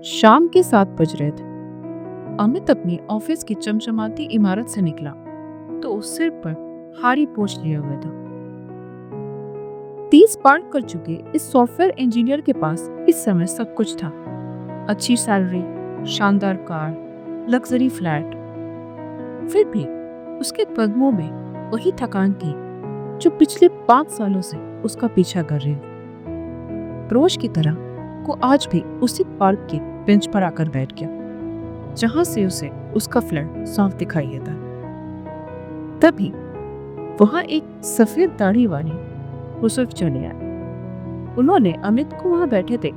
शाम के 7 बज रहे थे। अमित अपनी ऑफिस की चमचमाती इमारत से निकला तो उस सिर पर भारी बोझ लिए हुए था। 30 पार कर चुके इस सॉफ्टवेयर इंजीनियर के पास इस समय सब कुछ था। अच्छी सैलरी, शानदार कार, लग्जरी फ्लैट। फिर भी उसके कदमों में वही थकान थी जो पिछले 5 सालों से उसका पीछा कर रही। रोज की तरह वो आज भी उसी पार्क के बेंच पर आकर बैठ गया जहां से उसे उसका फ्लैट साफ दिखाई देता। तभी वहां एक सफेद दाढ़ी वाली बुजुर्ग चले आए। उन्होंने अमित को वहां बैठे थे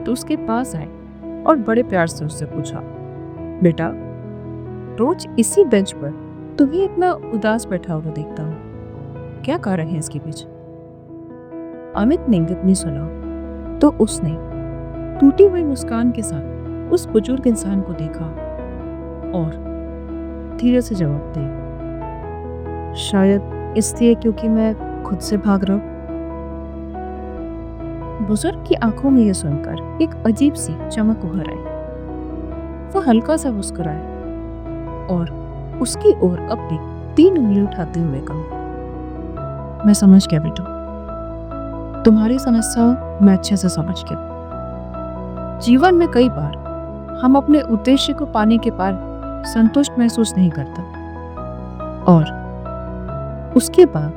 तो उसके पास आए और बड़े प्यार से उससे पूछा, बेटा, रोज इसी बेंच पर तुम्हें इतना उदास बैठा हुआ देखता हूँ, क्या कारण है इसके पीछे? अमित ने इतनी सुना तो उसने टूटी हुई मुस्कान के साथ उस बुजुर्ग इंसान को देखा और धीरे से जवाब दिया, शायद इसलिए क्योंकि मैं खुद से भाग रहा हूं। बुजुर्ग की आंखों में यह सुनकर एक अजीब सी चमक उभर आई। वो हल्का सा मुस्कुराया और उसकी ओर अपनी 3 उंगली उठाते हुए कहा, मैं समझ गया बेटा, तुम्हारी समस्या मैं अच्छे से समझ गया। जीवन में कई बार हम अपने उद्देश्य को पाने के बाद संतुष्ट महसूस नहीं करता और उसके बाद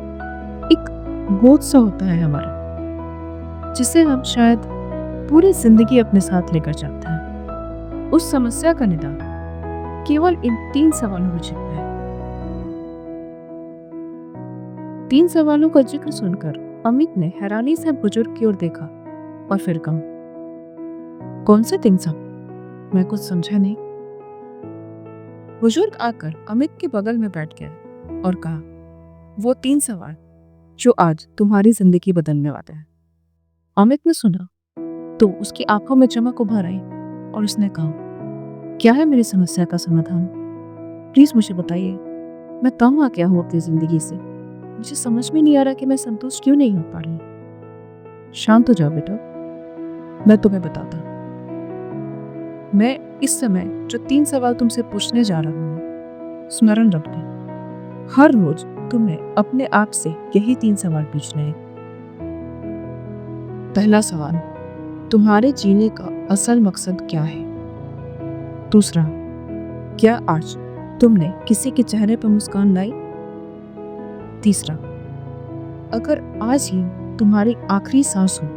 एक बोझ सा होता है हमारा, जिसे हम शायद पूरी जिंदगी अपने साथ लेकर चलते हैं। उस समस्या का निदान केवल इन 3 सवालों में छिपा है। 3 सवालों का जिक्र सुनकर अमित ने हैरानी से बुजुर्ग की ओर देखा और फिर कहा, कौन से 3 सवाल? मैं कुछ समझा नहीं। बुजुर्ग आकर अमित के बगल में बैठ गया और कहा, वो 3 सवाल जो आज तुम्हारी जिंदगी बदलने वाले हैं। अमित ने सुना तो उसकी आंखों में चमक उभर आई और उसने कहा, क्या है मेरी समस्या का समाधान? प्लीज मुझे बताइए, मैं तंग आ गया हूँ अपनी जिंदगी से। मुझे समझ में नहीं आ रहा कि मैं संतुष्ट क्यों नहीं हो पा रही। शांत हो जाओ बेटा, मैं तुम्हें बताता। मैं इस समय जो 3 सवाल तुमसे पूछने जा रहा हूँ, स्मरण रखना, हर रोज तुम्हें अपने आप से यही 3 सवाल पूछने हैं। पहला सवाल, तुम्हारे जीने का असल मकसद क्या है? दूसरा, क्या आज तुमने किसी के चेहरे पर मुस्कान लाई? तीसरा, अगर आज ही तुम्हारी आखिरी सांस हो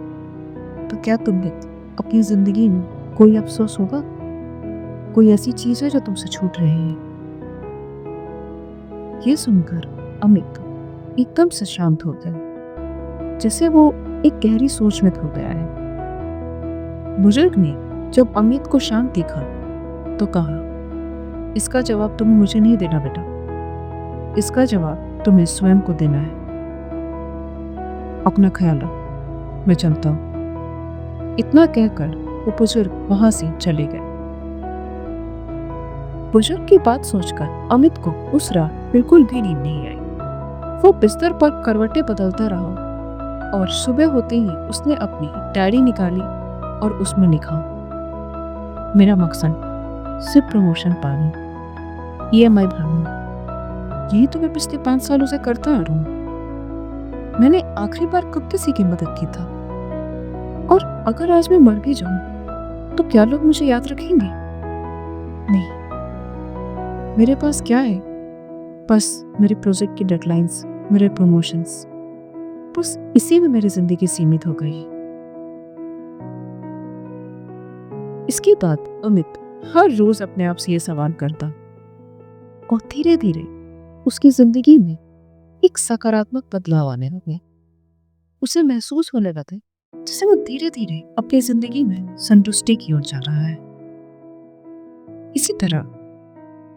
तो क्या तुम्हें अपनी जिंदगी में कोई अफसोस होगा? कोई ऐसी चीज है जो तुमसे छूट रही है? ये सुनकर अमित एकदम से शांत हो गया, जैसे वो एक गहरी सोच में खो गया है। बुजुर्ग ने जब अमित को शांत देखा तो कहा, इसका जवाब तुम्हें मुझे नहीं देना बेटा, इसका जवाब तुम्हें स्वयं को देना है। अपना ख्याल रख, मैं चलता हूँ। इतना कहकर वो बुजुर्ग वहां से चले गए। बुजुर्ग की बात सोचकर अमित को उस रात बिल्कुल भी नींद नहीं आई। वो बिस्तर पर करवटें बदलता रहा और सुबह होते ही उसने अपनी डायरी निकाली और उसमें लिखा, मेरा मकसद सिर्फ प्रमोशन पाना, EMI भरना। यही तो मैं पिछले 5 सालों से करता आ रहा हूँ। मैंने आखिरी बार कब किसी की मदद की था? और अगर आज मैं मर भी जाऊं तो क्या लोग मुझे याद रखेंगे? नहीं, मेरे पास क्या है? बस मेरे प्रोजेक्ट की डेडलाइंस, मेरे प्रमोशंस, बस इसी में मेरी जिंदगी सीमित हो गई। इसके बाद अमित हर रोज अपने आप से ये सवाल करता और धीरे धीरे उसकी जिंदगी में एक सकारात्मक बदलाव आने लगे। उसे महसूस होने लगा जैसे वो धीरे धीरे अपनी जिंदगी में संतुष्टि की ओर जा रहा है। इसी तरह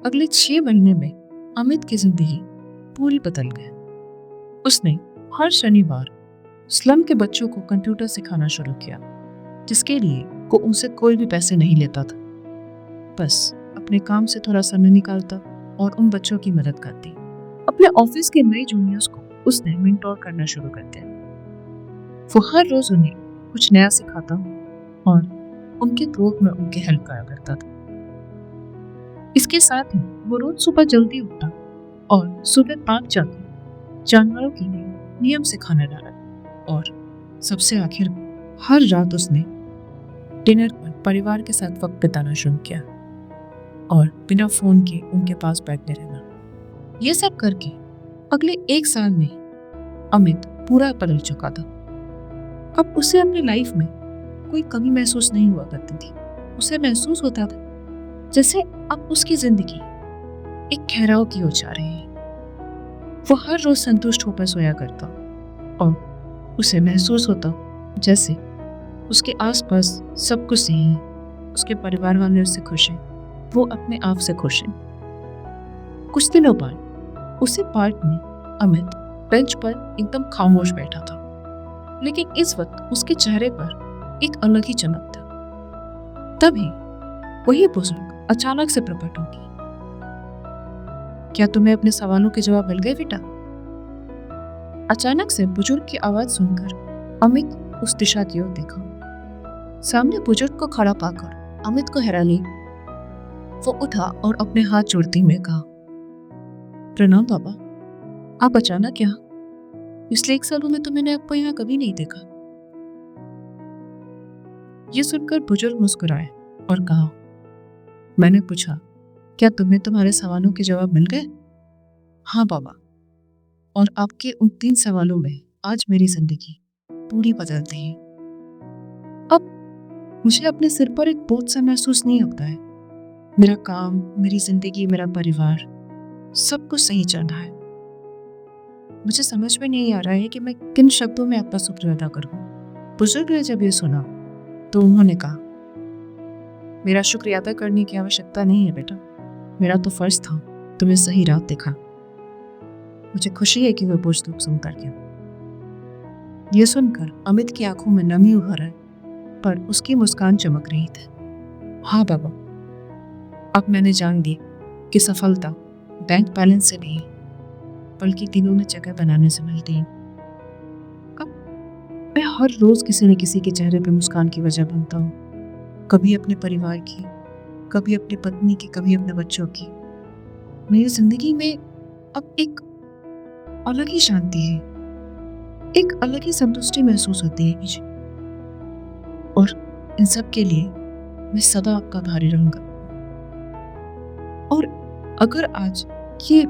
अगले 6 महीने में अमित की जिंदगी पूरी बदल गई। उसने हर शनिवार स्लम के बच्चों को कंप्यूटर सिखाना शुरू किया, जिसके लिए वो उनसे कोई भी पैसे नहीं लेता था। बस अपने काम से थोड़ा समय निकालता और उन बच्चों की मदद करती। अपने ऑफिस के नए जूनियर्स को उसने मेंटोर करना शुरू कर दिया। वो हर रोज उन्हें कुछ नया सिखाता और उनके थ्रोट में उनके हेल्प करा करता था। इसके साथ ही वो रोज सुबह जल्दी उठता और सुबह पार्क जाकर जानवरों के लिए नियम से खाना डाला और सबसे आखिर हर रात उसने डिनर पर परिवार के साथ वक्त बिताना शुरू किया और बिना फोन के उनके पास बैठे रहना। ये सब करके अगले 1 साल में अमित पूरा बदल चुका था। अब उसे अपनी लाइफ में कोई कमी महसूस नहीं हुआ करती थी। उसे महसूस होता था जैसे अब उसकी जिंदगी एक ठहराव की ओर जा रही है। वो हर रोज संतुष्ट होकर सोया करता और उसे महसूस होता जैसे उसके आसपास सब कुछ सही है, उसके परिवार वाले उससे खुश हैं, वो अपने आप से खुश हैं। कुछ दिनों बाद उसे पार्क में अमित बेंच पर एकदम खामोश बैठा था, लेकिन इस वक्त उसके चेहरे पर एक अलग ही चमक था। तभी वही बुजुर्ग अचानक से प्रकट होगी। क्या तुम्हें अपने सवालों के जवाब मिल गए बेटा? अचानक से बुजुर्ग की आवाज सुनकर अमित उस दिशा की ओर देखा। सामने बुजुर्ग को खड़ा पाकर अमित को हैरानी। वो उठा और अपने हाथ जोड़ते हुए कहा, प्रणाम बाबा, आप अचानक यहाँ? पिछले 1 सालों में तो मैंने आपको यहाँ कभी नहीं देखा। ये सुनकर बुजुर्ग मुस्कुराए और कहा, मैंने पूछा, क्या तुम्हें तुम्हारे सवालों के जवाब मिल गए? हाँ बाबा, और आपके उन 3 सवालों में आज मेरी जिंदगी पूरी बदल दी है। अब मुझे अपने सिर पर एक बोझ सा महसूस नहीं होता है। मेरा काम, मेरी जिंदगी, मेरा परिवार, सब कुछ सही चल रहा है। मुझे समझ में नहीं आ रहा है कि मैं किन शब्दों में आपका शुक्र अदा करूं। बुजुर्ग ने जब ये सुना तो उन्होंने कहा, मेरा शुक्रिया अदा करने की आवश्यकता नहीं है बेटा, मेरा तो फर्ज था तुम्हें सही राह दिखा। मुझे खुशी है कि वह बोझ तुम सुन कर गया। ये सुनकर अमित की आंखों में नमी उभर है, पर उसकी मुस्कान चमक रही थी। हाँ बाबा, अब मैंने जान ली कि सफलता बैंक बैलेंस से नहीं बल्कि दिलों में जगह बनाने से मिलती है। अब मैं हर रोज किसी न किसी के चेहरे पे मुस्कान की वजह बनता हूँ, कभी अपने परिवार की, कभी अपनी पत्नी की, कभी अपने बच्चों की। मेरी जिंदगी में अब एक अलग ही शांति है, एक अलग ही संतुष्टि महसूस होती है मुझे, और इन सब के लिए मैं सदा आपका आभारी रहूंगा। और अगर आज ये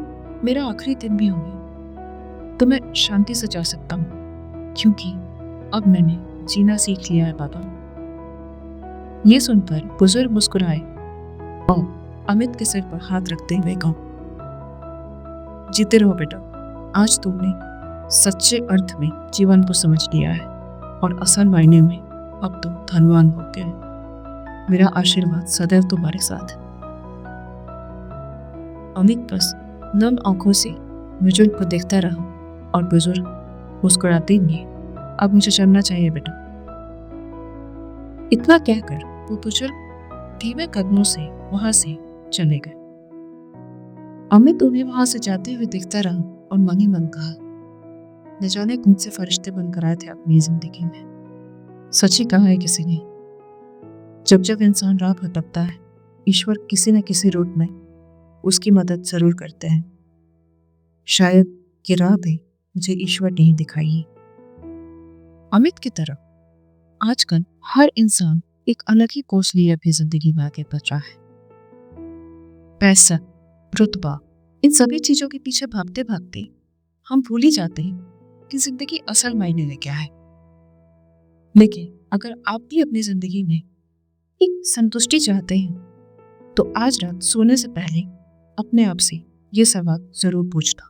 मेरा आखिरी दिन भी होगा तो मैं शांति से जा सकता हूँ, क्योंकि अब मैंने जीना सीख लिया है बाबा। ये सुनकर बुजुर्ग मुस्कुराए और अमित के सिर पर हाथ रखते हुए कहा, जीते रहो बेटा, आज तुमने सच्चे अर्थ में जीवन को समझ लिया है और असल मायने में अब तुम धनवान हो गए। मेरा आशीर्वाद सदैव तुम्हारे साथ है। अमित बस नम आंखों से बुजुर्ग को देखता रहा और बुजुर्ग मुस्कुराते हुए, अब मुझे चलना चाहिए बेटा। इतना कहकर वो बुजुर्ग धीमे कदमों से वहां से चले गए। अमित उन्हें वहां से जाते हुए देखता रहा और मन ही मन कहा, न जाने कौन से फरिश्ते बनकर आए थे अपनी जिंदगी में। सच ही कहा है किसी ने, जब जब इंसान राह भटकता है, ईश्वर किसी न किसी रूप में उसकी मदद जरूर करते हैं। शायद ये राह भी मुझे ईश्वर ने ही दिखाई है। अमित की तरह आजकल हर इंसान एक अलग ही कोर्स लिए अपनी जिंदगी में आगे बढ़ रहा है। पैसा, रुतबा, इन सभी चीजों के पीछे भागते भागते हम भूल ही जाते हैं कि जिंदगी असल मायने में क्या है। लेकिन अगर आप भी अपनी जिंदगी में एक संतुष्टि चाहते हैं तो आज रात सोने से पहले अपने आप से ये सवाल जरूर पूछना,